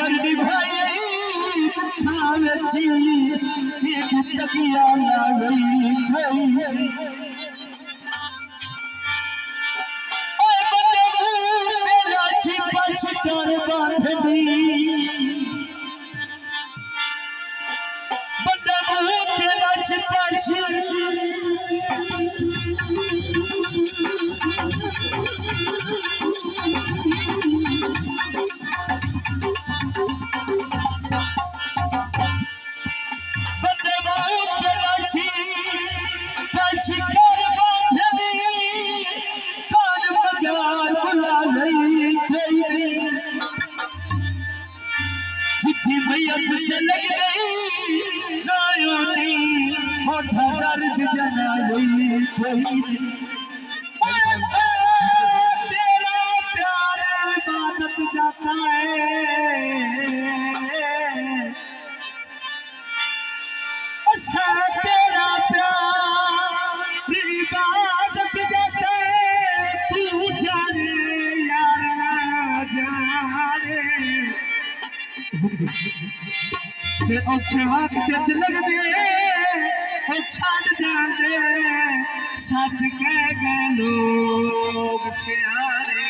मर्दी भाई खावती एक तकिया ला गई गई ओए बंदे मेरा छिपा छिकर बांध दी बंदे तेरा छिपा जिथी भैया तुझे लग गई नायोनी मोटा दर्द जना गई कोई तेरा प्यार इबादत जाता है तेरा प्यार इबादत जाता है तू जाने यार ना जाने ते औखे वक्त लग दे छड़ जाने सच कह गए लोग सियारे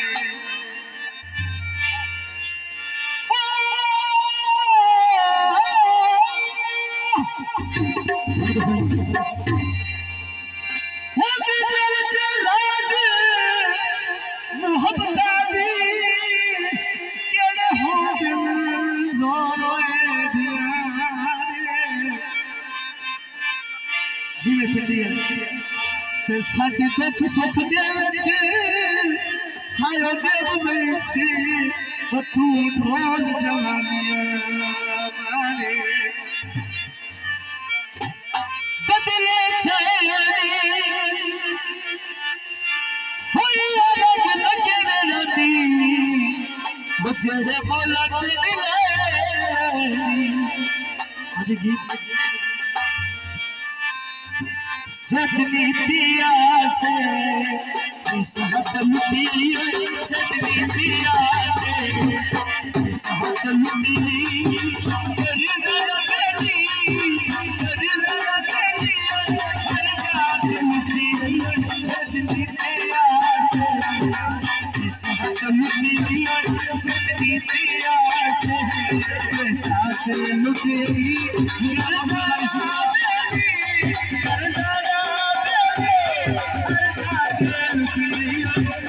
जिले पिटिया साडे दुख सुख दे विच हायो देव मेरी सी तू ढोल जवानियां मारे बदले होई रब लगे मेरा दी बजेड़े बोला दिले आज गीत सदनी दिया से सहत लुटी सदनी दिया से सहत लुटी तेरी नजर तेरी नजर तेरी हर जात लुटी सदनी दिया से सहत लुटी सदनी दिया से साथ लुटी Hare